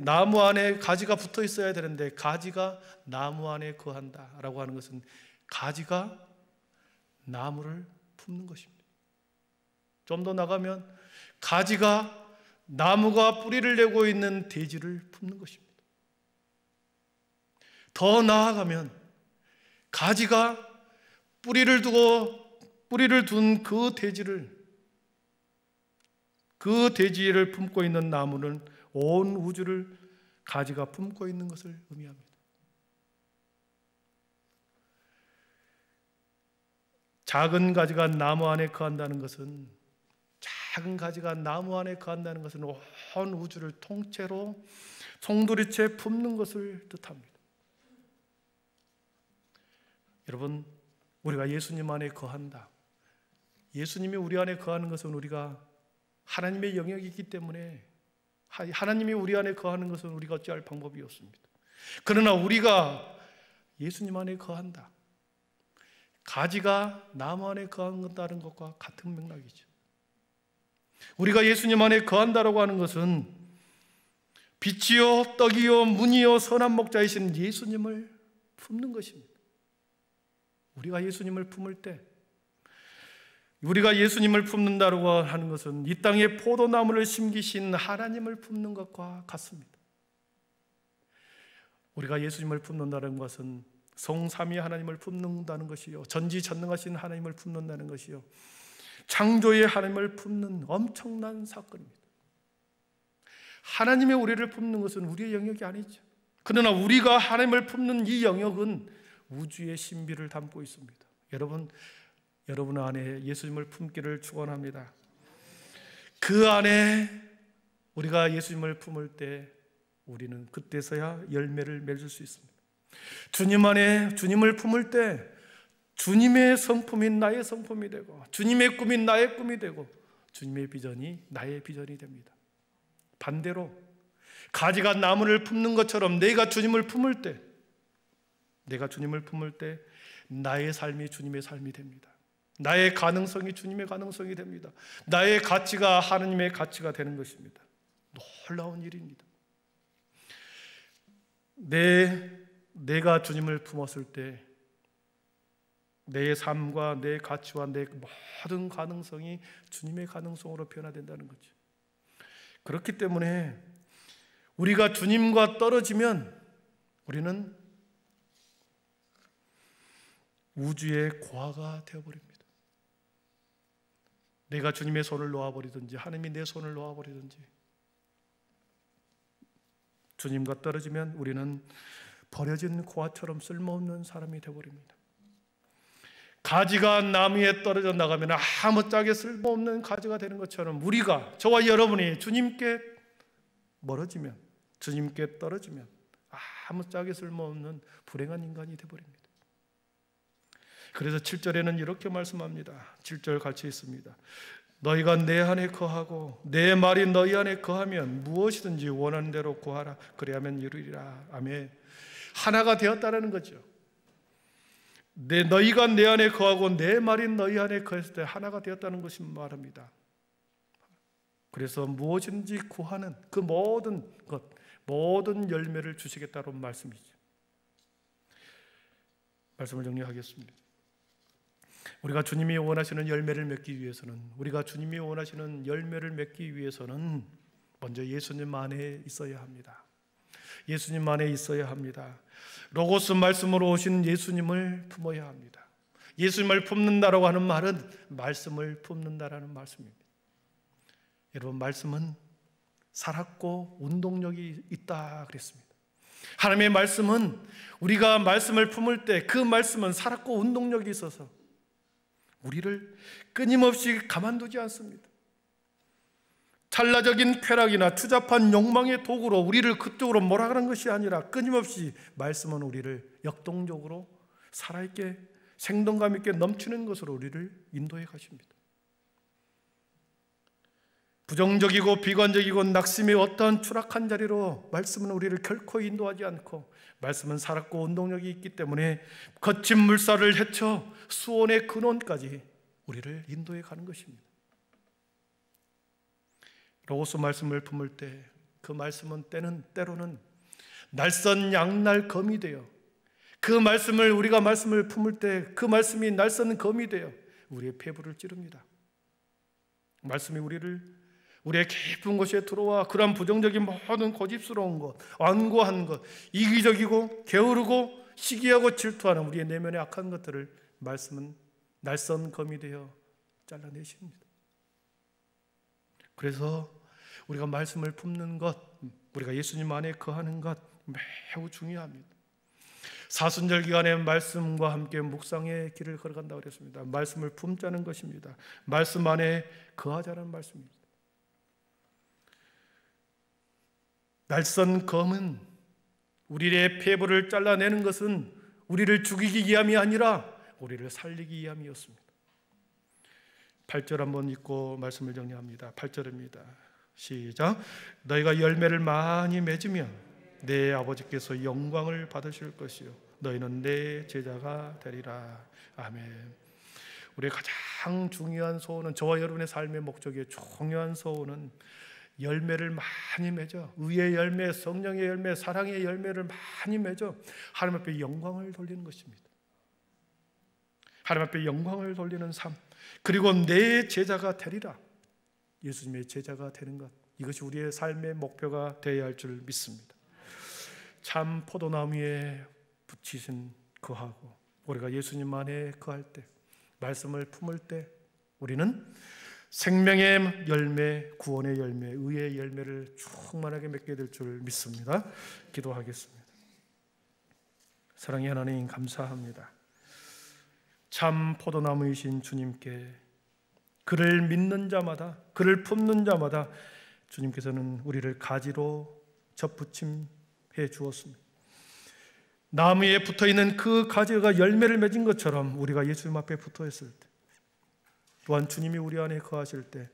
나무 안에 가지가 붙어 있어야 되는데 가지가 나무 안에 거한다라고 하는 것은 가지가 나무를 품는 것입니다. 좀 더 나가면 가지가 나무가 뿌리를 내고 있는 대지를 품는 것입니다. 더 나아가면 가지가 뿌리를 둔 그 대지를 품고 있는 나무는 온 우주를 가지가 품고 있는 것을 의미합니다. 작은 가지가 나무 안에 거한다는 것은, 작은 가지가 나무 안에 거한다는 것은 온 우주를 통째로 송두리째 품는 것을 뜻합니다. 여러분, 우리가 예수님 안에 거한다. 예수님이 우리 안에 거하는 것은 우리가 하나님의 영역이기 때문에, 하나님이 우리 안에 거하는 것은 우리가 어찌할 방법이 없습니다. 그러나 우리가 예수님 안에 거한다. 가지가 나무 안에 거한다는 것과 같은 맥락이죠. 우리가 예수님 안에 거한다라고 하는 것은 빛이요 떡이요 문이요 선한 목자이신 예수님을 품는 것입니다. 우리가 예수님을 품을 때, 우리가 예수님을 품는다고 하는 것은 이 땅에 포도나무를 심기신 하나님을 품는 것과 같습니다. 우리가 예수님을 품는다는 것은 성삼위 하나님을 품는다는 것이요, 전지전능하신 하나님을 품는다는 것이요, 창조의 하나님을 품는 엄청난 사건입니다. 하나님의 우리를 품는 것은 우리의 영역이 아니죠. 그러나 우리가 하나님을 품는 이 영역은 우주의 신비를 담고 있습니다. 여러분 안에 예수님을 품기를 축원합니다. 그 안에 우리가 예수님을 품을 때 우리는 그때서야 열매를 맺을 수 있습니다. 주님 안에 주님을 품을 때 주님의 성품이 나의 성품이 되고, 주님의 꿈이 나의 꿈이 되고, 주님의 비전이 나의 비전이 됩니다. 반대로 가지가 나무를 품는 것처럼 내가 주님을 품을 때, 나의 삶이 주님의 삶이 됩니다. 나의 가능성이 주님의 가능성이 됩니다. 나의 가치가 하나님의 가치가 되는 것입니다. 놀라운 일입니다. 내가 주님을 품었을 때 내 삶과 내 가치와 내 모든 가능성이 주님의 가능성으로 변화된다는 거죠. 그렇기 때문에 우리가 주님과 떨어지면 우리는 우주의 고아가 되어버립니다. 내가 주님의 손을 놓아버리든지 하나님이 내 손을 놓아버리든지, 주님과 떨어지면 우리는 버려진 고아처럼 쓸모없는 사람이 되어버립니다. 가지가 나무에 떨어져 나가면 아무짝에 쓸모없는 가지가 되는 것처럼 우리가, 저와 여러분이 주님께 멀어지면, 주님께 떨어지면 아무짝에 쓸모없는 불행한 인간이 되어버립니다. 그래서 7절에는 이렇게 말씀합니다. 7절 같이 있습니다. 너희가 내 안에 거하고 내 말이 너희 안에 거하면 무엇이든지 원하는 대로 구하라. 그래야만 이루리라. 아멘. 하나가 되었다는 거죠. 너희가 내 안에 거하고 내 말이 너희 안에 거했을 때 하나가 되었다는 것이 말합니다. 그래서 무엇인지 구하는 그 모든 것, 모든 열매를 주시겠다는 말씀이죠. 말씀을 정리하겠습니다. 우리가 주님이 원하시는 열매를 맺기 위해서는 먼저 예수님 안에 있어야 합니다. 예수님 안에 있어야 합니다. 로고스 말씀으로 오신 예수님을 품어야 합니다. 예수님을 품는다라고 하는 말은 말씀을 품는다라는 말씀입니다. 여러분, 말씀은 살았고 운동력이 있다 그랬습니다. 하나님의 말씀은 우리가 말씀을 품을 때 그 말씀은 살았고 운동력이 있어서 우리를 끊임없이 가만두지 않습니다. 찰나적인 쾌락이나 추잡한 욕망의 도구로 우리를 그쪽으로 몰아가는 것이 아니라 끊임없이 말씀은 우리를 역동적으로 살아있게 생동감 있게 넘치는 것으로 우리를 인도해 가십니다. 부정적이고 비관적이고 낙심의 어떠한 추락한 자리로 말씀은 우리를 결코 인도하지 않고, 말씀은 살았고 운동력이 있기 때문에 거친 물살을 헤쳐 수온의 근원까지 우리를 인도해 가는 것입니다. 로고스 말씀을 품을 때 그 말씀은 때로는 날선 양날 검이 되어, 그 말씀을 우리가 말씀을 품을 때 그 말씀이 날선 검이 되어 우리의 폐부를 찌릅니다. 말씀이 우리의 깊은 곳에 들어와 그런 부정적인 모든 고집스러운 것, 완고한 것, 이기적이고 게으르고 시기하고 질투하는 우리의 내면의 악한 것들을 말씀은 날선 검이 되어 잘라내십니다. 그래서 우리가 말씀을 품는 것, 우리가 예수님 안에 거하는 것 매우 중요합니다. 사순절 기간에 말씀과 함께 묵상의 길을 걸어간다고 그랬습니다. 말씀을 품자는 것입니다. 말씀 안에 거하자는 말씀입니다. 날선 검은 우리의 폐부를 잘라내는 것은 우리를 죽이기 위함이 아니라 우리를 살리기 위함이었습니다. 8절 한번 읽고 말씀을 정리합니다. 8절입니다. 시작. 너희가 열매를 많이 맺으면 내 아버지께서 영광을 받으실 것이요 너희는 내 제자가 되리라. 아멘. 우리의 가장 중요한 소원은, 저와 여러분의 삶의 목적의 중요한 소원은 열매를 많이 맺어 의의 열매, 성령의 열매, 사랑의 열매를 많이 맺어 하나님 앞에 영광을 돌리는 것입니다. 하나님 앞에 영광을 돌리는 삶, 그리고 내 제자가 되리라. 예수님의 제자가 되는 것, 이것이 우리의 삶의 목표가 되어야 할 줄 믿습니다. 참 포도나무에 붙이신 거하고 우리가 예수님 안에 거할 때, 말씀을 품을 때 우리는 생명의 열매, 구원의 열매, 의의 열매를 충만하게 맺게 될 줄 믿습니다. 기도하겠습니다. 사랑의 하나님, 감사합니다. 참 포도나무이신 주님께 그를 믿는 자마다, 그를 품는 자마다 주님께서는 우리를 가지로 접붙임해 주었습니다. 나무에 붙어있는 그 가지가 열매를 맺은 것처럼 우리가 예수님 앞에 붙어있을 때, 또한 주님이 우리 안에 거하실 때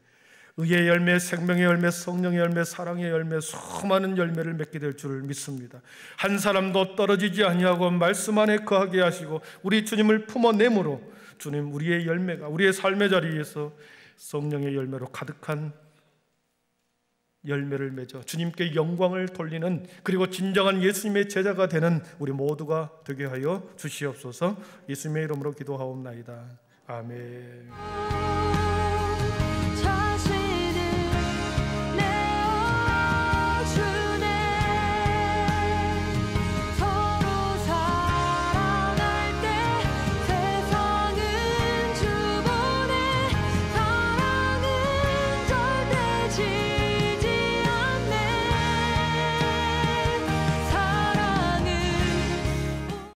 의의 열매, 생명의 열매, 성령의 열매, 사랑의 열매, 수많은 열매를 맺게 될 줄 믿습니다. 한 사람도 떨어지지 아니하고 말씀 안에 거하게 하시고 우리 주님을 품어내므로 주님, 우리의 열매가 우리의 삶의 자리에서 성령의 열매로 가득한 열매를 맺어 주님께 영광을 돌리는, 그리고 진정한 예수님의 제자가 되는 우리 모두가 되게 하여 주시옵소서. 예수님의 이름으로 기도하옵나이다. 아멘.